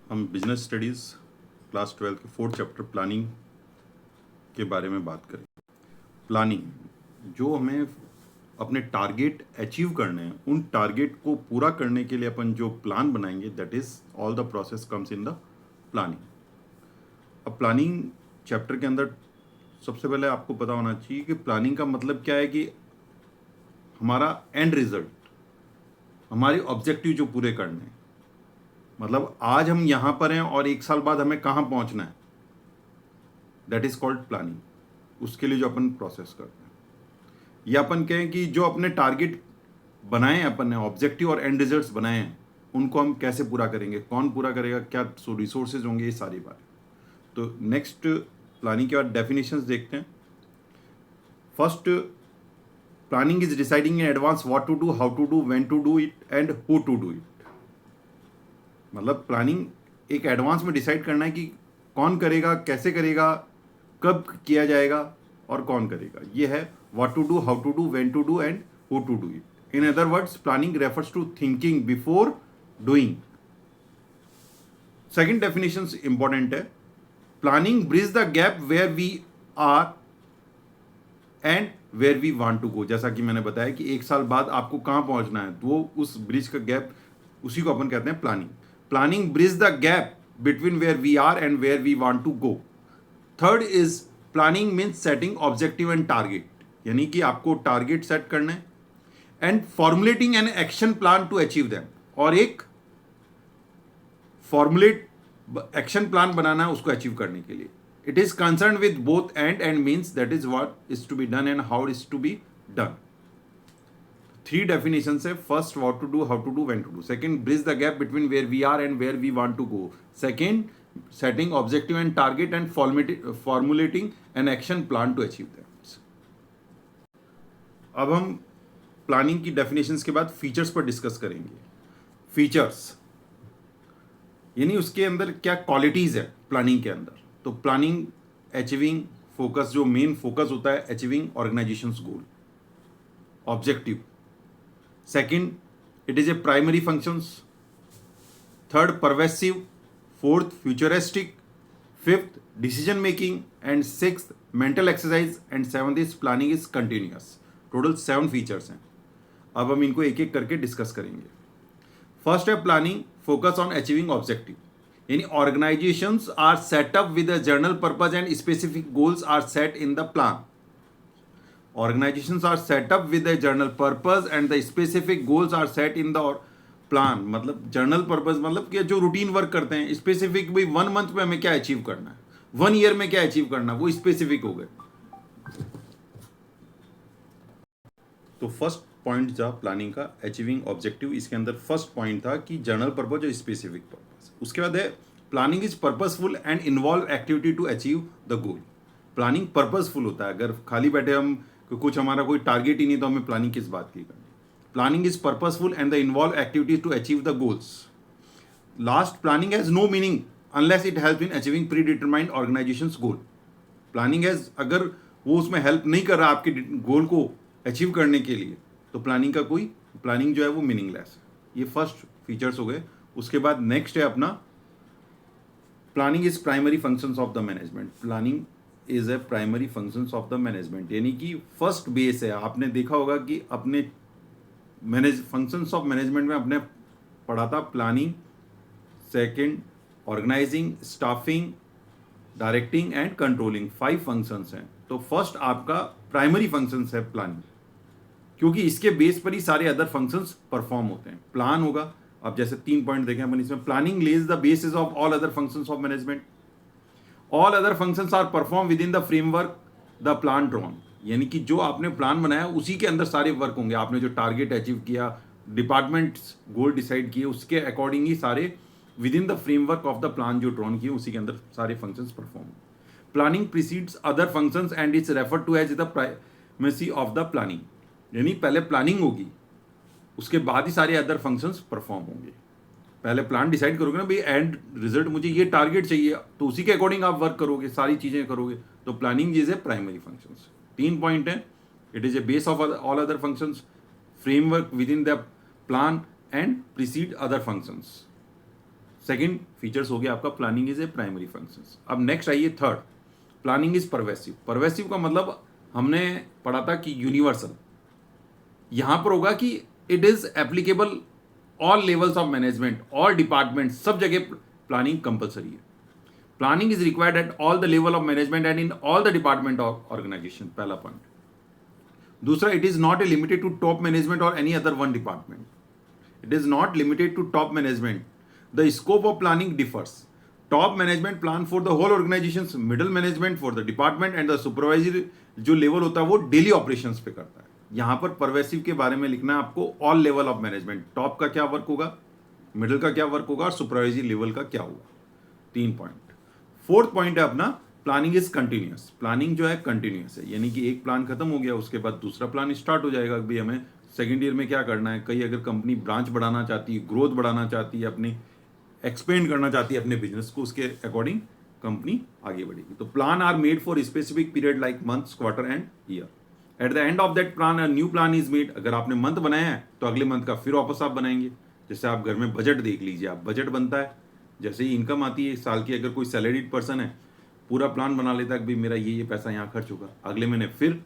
हम business studies class 12 के 4th chapter planning के बारे में बात करें। प्लानिंग जो हमें अपने टारगेट अचीव करने हैं, उन टारगेट को पूरा करने के लिए अपन जो प्लान बनाएंगे, that is all the process comes in the planning. अब प्लानिंग चैप्टर के अंदर सबसे पहले आपको पता होना चाहिए कि प्लानिंग का मतलब क्या है, कि हमारा एंड रिजल्ट, हमारे ऑब्जेक्टिव जो पूरे करने हैं, मतलब आज हम यहां पर हैं और 1 साल बाद हमें कहां पहुंचना है, दैट इज कॉल्ड प्लानिंग। उसके लिए जो अपन प्रोसेस करते हैं, या अपन कहें कि जो अपने टारगेट बनाए हैं, अपन ने ऑब्जेक्टिव और एंड रिजल्ट्स बनाए हैं, उनको हम कैसे पूरा करेंगे, कौन पूरा करेगा, क्या रिसोर्सेज होंगे, ये सारी बात। तो नेक्स्ट प्लानिंग के बाद डेफिनेशंस देखते हैं। First, planning is deciding in advance what to do, how to do, when to do it and who to do it. मतलब प्लानिंग एक एडवांस में डिसाइड करना है कि कौन करेगा, कैसे करेगा, कब किया जाएगा और कौन करेगा। ये है what to do, how to do, when to do and who to do it. In other words, planning refers to thinking before doing. Second definition important है। Planning bridge the gap where we are and where we want to go. जैसा कि मैंने बताया कि 1 साल बाद आपको कहां पहुंचना है, तो वो उस ब्रिज का गैप, उसी को अपन कहते हैं planning. Planning bridge the gap between where we are and where we want to go. Third is planning means setting objective and target, यानी कि आपको टारगेट सेट करना है and formulating an action plan to achieve them, और एक formulate action plan बनाना है उसको achieve करने के लिए। It is concern with both end means that is what is to be done and how is to be done. 3 definition है। First, what to do, how to do, when to do. Second, bridge the gap between where we are and where we want to go. Second, setting objective and target and formulating an action plan to achieve that. अब हम planning की definitions के बाद features पर discuss करेंगे। Features यानी उसके अंदर क्या क्वालिटीज है प्लानिंग के अंदर। तो प्लानिंग अचीविंग फोकस, जो मेन फोकस होता है achieving organisations goal, objective. Second, it is a primary functions. Third, pervasive. Fourth, futuristic. Fifth, decision making. And sixth, mental exercise. And seventh is planning is continuous. Total 7 features हैं। अब हम इनको एक एक करके discuss करेंगे। फर्स्ट है planning focus on achieving objective, यानी organisations are set up with a general purpose and specific goals are set in the plan. Organisations are set up with a general purpose and the specific goals are set in the plan. मतलब general purpose मतलब कि जो routine work करते हैं, specific भाई 1 month में हमें क्या अचीव करना है, 1 ईयर में क्या अचीव करना है, वो स्पेसिफिक हो गए। तो फर्स्ट पॉइंट था प्लानिंग का अचीविंग ऑब्जेक्टिव। इसके अंदर फर्स्ट पॉइंट था कि जनरल पर्पस और स्पेसिफिक पर्पस। उसके बाद है planning is purposeful and involve activity to achieve the goal. Planning purposeful होता है। अगर खाली बैठे हम, कुछ हमारा कोई टारगेट ही नहीं, तो हमें प्लानिंग किस बात की करनी। Planning is purposeful and the involve activities to achieve the goals. Last, planning has no meaning unless it help in achieving pre determined organisation goal. Planning has, अगर वो उसमें हेल्प नहीं कर रहा आपके गोल को अचीव करने के लिए, तो प्लानिंग जो है वो मीनिंगलेस है। ये फर्स्ट फीचर्स हो गए। उसके बाद नेक्स्ट है अपना planning is primary functions of the management. Planning is a primary functions of the management, यानी कि फर्स्ट बेस है। आपने देखा होगा कि अपने फंक्शंस ऑफ मैनेजमेंट में अपने पढ़ा था planning, second organising, staffing, directing and controlling. 5 functions हैं। तो फर्स्ट आपका प्राइमरी फंक्शंस है प्लानिंग, क्योंकि इसके बेस पर ही सारे अदर फंक्शंस परफॉर्म होते हैं। प्लान होगा, अब जैसे 3 पॉइंट देखें अपन इसमें, planning lays the basis of all other functions of management. All other functions are perform within the framework the plan drawn, यानी कि जो आपने प्लान बनाया उसी के अंदर सारे वर्क होंगे। आपने जो टारगेट अचीव किया, डिपार्टमेंट्स गोल डिसाइड किए, उसके अकॉर्डिंग ही सारे within the framework of the plan जो ड्रॉन किए, उसी के अंदर सारे functions perform. Planning precedes other functions and it's refer to as the primacy of the planning, यानी पहले प्लानिंग होगी, उसके बाद ही सारे अदर फंक्शंस परफॉर्म होंगे। पहले प्लान डिसाइड करोगे ना भाई, एंड रिजल्ट मुझे ये टारगेट चाहिए, तो उसी के अकॉर्डिंग आप वर्क करोगे, सारी चीजें करोगे। तो planning is a primary functions. 3 point है। It is a base of all other functions, framework within the plan and precede other functions. Second features हो गया आपका planning is a primary functions. अब नेक्स्ट आइए third, planning is pervasive. Pervasive का मतलब हमने पढ़ा था कि यूनिवर्सल, यहां पर होगा कि it is applicable all levels of management, all department, सब जगह प्लानिंग कंपलसरी है। Planning is required at all the level of management and in all the department of organisation, पहला पॉइंट। दूसरा, it is not limited to top management or any other one department. It is not limited to top management, the scope of planning differs. Top management plan for the whole organisation, middle management for the department and the supervisory जो level होता है वो daily operations पे करता है। यहां पर pervasive के बारे में लिखना है आपको, all level of management, top का क्या वर्क होगा, मिडिल का क्या वर्क होगा और सुपरवाइजरी लेवल का क्या होगा। 3 पॉइंट। फोर्थ पॉइंट है अपना प्लानिंग इज कंटिन्यूअस। प्लानिंग जो है कंटिन्यूअस है, यानी कि एक प्लान खत्म हो गया उसके बाद दूसरा प्लान स्टार्ट हो जाएगा कि भाई हमें सेकेंड ईयर में क्या करना है। कई अगर कंपनी ब्रांच बढ़ाना चाहती है, ग्रोथ बढ़ाना चाहती है, अपनी एक्सपेंड करना चाहती है अपने बिजनेस को, उसके अकॉर्डिंग कंपनी आगे बढ़ेगी। तो plan are made for specific period like months, quarter and year. At the end of that plan a new plan is made. अगर आपने मंथ बनाया है तो अगले मंथ का फिर वापस आप बनाएंगे। जैसे आप घर में बजट देख लीजिए, आप बजट बनता है, जैसे ही इनकम आती है साल की, अगर कोई सैलरीड पर्सन है पूरा प्लान बना लेता है कि भाई मेरा ये पैसा यहाँ खर्च होगा, अगले महीने फिर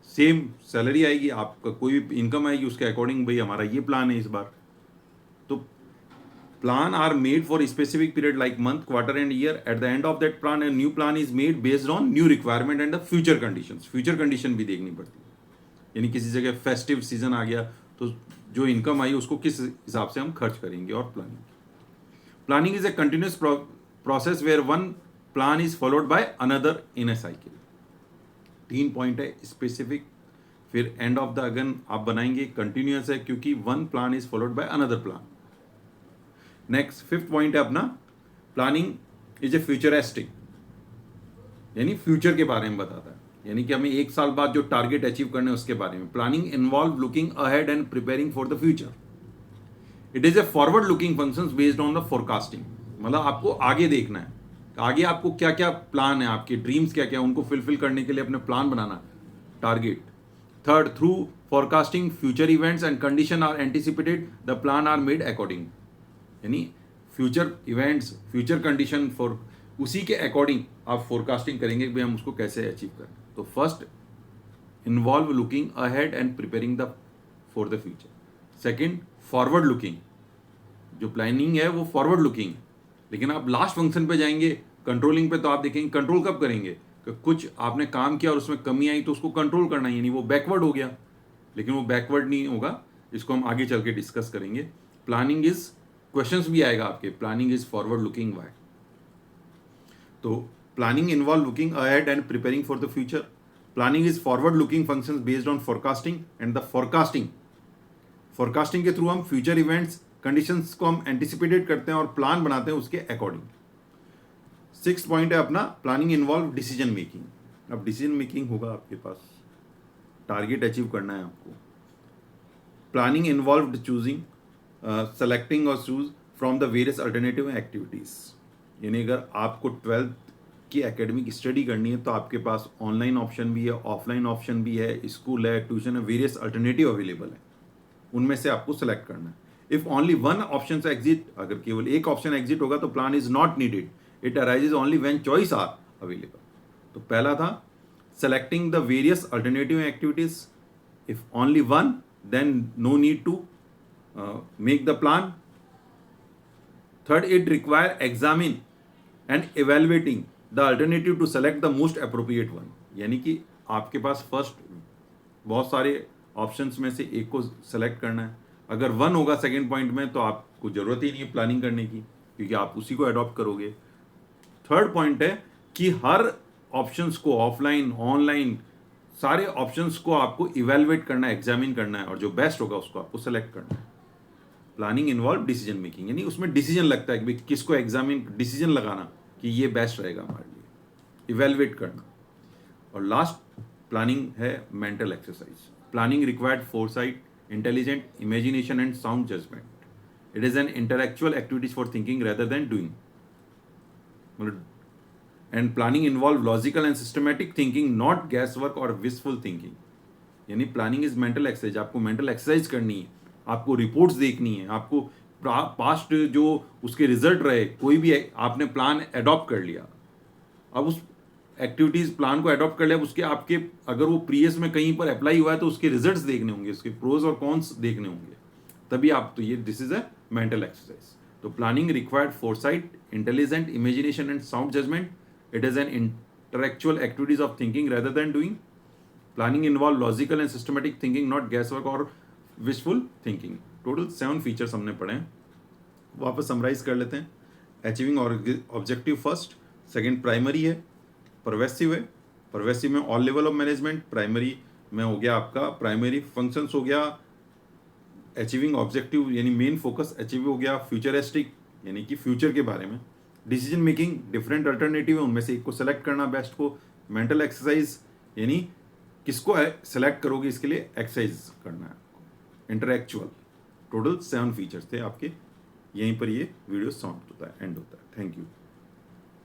सेम सैलरी आएगी, आपका कोई भी इनकम आएगी उसके अकॉर्डिंग भाई हमारा ये प्लान है इस बार। तो plan are made for specific period like month, quarter and year. At the end of that plan new plan is made based on new requirement and the future conditions. Future condition भी देखनी पड़ती है, यानी किसी जगह festive season आ गया तो जो इनकम आई उसको किस हिसाब से हम खर्च करेंगे। और planning is a continuous process where one plan is followed by another in a cycle. 3 point है, स्पेसिफिक, फिर एंड ऑफ द अगन आप बनाएंगे, कंटिन्यूअस है क्योंकि one plan is followed by another plan. Next 5th point है अपना planning is a futuristic, यानी फ्यूचर के बारे में बताता है, यानी कि हमें 1 साल बाद जो टारगेट अचीव करने हैं उसके बारे में। Planning involve looking ahead and preparing for the future. It is A forward looking functions based on the forecasting, मतलब आपको आगे देखना है, आगे आपको क्या क्या प्लान है, आपके ड्रीम्स क्या क्या है, उनको फुलफिल करने के लिए अपने प्लान बनाना, target. Third, through forecasting future events and condition are anticipated the plan are made according, यानी future events, future condition for उसी के अकॉर्डिंग आप फोरकास्टिंग करेंगे कि भाई हम उसको कैसे अचीव करें। तो first, involve looking ahead and preparing the for the future. Second, forward looking, जो प्लानिंग है वो फॉरवर्ड लुकिंग, लेकिन आप लास्ट फंक्शन पे जाएंगे कंट्रोलिंग पे, तो आप देखेंगे कंट्रोल कब करेंगे कि कुछ आपने काम किया और उसमें कमी आई तो उसको कंट्रोल करना है, यानी वो बैकवर्ड हो गया, लेकिन वो बैकवर्ड नहीं होगा, इसको हम आगे चल के डिस्कस करेंगे। प्लानिंग इज, क्वेश्चंस भी आएगा आपके, planning is forward looking why. तो planning involve looking ahead and preparing for the future. Planning is forward looking functions based on forecasting and the forecasting के थ्रू हम फ्यूचर इवेंट्स, कंडीशंस को हम anticipated करते हैं और प्लान बनाते हैं उसके अकॉर्डिंग। 6th पॉइंट है अपना प्लानिंग इन्वॉल्व डिसीजन मेकिंग। अब डिसीजन मेकिंग होगा आपके पास, टारगेट अचीव करना है आपको। प्लानिंग इन्वॉल्व चूजिंग, सेलेक्टिंग और choose from the various alternative activities, यानी अगर आपको 12th की एकेडमिक स्टडी करनी है तो आपके पास ऑनलाइन ऑप्शन भी है, ऑफलाइन ऑप्शन भी है, स्कूल है, ट्यूशन है, वेरियस अल्टरनेटिव अवेलेबल है, उनमें से आपको सेलेक्ट करना है। If only one option exit, अगर केवल एक ऑप्शन एग्जिट होगा तो plan is not needed, it arises only when choice are available. तो पहला था selecting the various alternative activities, if only one then no need to make the plan. Third, it require examine and evaluating the alternative to select the most appropriate one, यानी कि आपके पास first बहुत सारे options में से एक को select करना है। अगर वन होगा सेकंड पॉइंट में तो आपको जरूरत ही नहीं है प्लानिंग करने की, क्योंकि आप उसी को अडॉप्ट करोगे। थर्ड पॉइंट है कि हर ऑप्शंस को, ऑफलाइन ऑनलाइन सारे ऑप्शंस को आपको इवेलुएट करना है, एग्जामिन करना है, और जो बेस्ट होगा उसको आपको सेलेक्ट करना है। प्लानिंग इन्वॉल्व डिसीजन मेकिंग, यानी उसमें डिसीजन लगता है कि भाई किसको एग्जामिन, डिसीजन लगाना कि ये बेस्ट रहेगा हमारे लिए, इवेलुएट करना। और लास्ट प्लानिंग है mental exercise. Planning required foresight, intelligent imagination and sound judgement. It is an intellectual activities for thinking rather than doing. And planning involve logical and systematic thinking, not guess work और wishful thinking. यानी planning is mental exercise, आपको mental exercise करनी है, आपको reports देखनी है, आपको past जो उसके रिजल्ट रहे, कोई भी आपने प्लान अडॉप्ट कर लिया, अब उस एक्टिविटीज प्लान को अडॉप्ट कर लिया, उसके आपके अगर वो प्रीवियस में कहीं पर अप्लाई हुआ है तो उसके रिजल्ट्स देखने होंगे, उसके प्रोज और कॉन्स देखने होंगे, तभी आप, तो ये this is a mental exercise. तो planning required foresight, intelligent imagination and sound judgement. It is an intellectual activities of thinking rather than doing. Planning involve logical and systematic thinking, not guesswork or wishful thinking. Total 7 features हमने पढ़े हैं. वापस summarise कर लेते हैं. Achieving objective first. Second primary है, pervasive है. Pervasive में all level of management. Primary में हो गया आपका प्राइमरी फंक्शंस हो गया. अचीविंग ऑब्जेक्टिव यानी मेन फोकस अचीव हो गया. फ्यूचरिस्टिक यानी कि फ्यूचर के बारे में. डिसीजन मेकिंग, डिफरेंट अल्टरनेटिव है, उनमें से एक को सेलेक्ट करना बेस्ट को. मेंटल एक्सरसाइज यानी किसको सेलेक्ट करोगे, इसके लिए एक्सरसाइज करना है आपको. इंटरेक्चुअल. टोटल 7 फीचर्स थे आपके. यहीं पर ये वीडियो समाप्त होता है, एंड होता है. Thank you.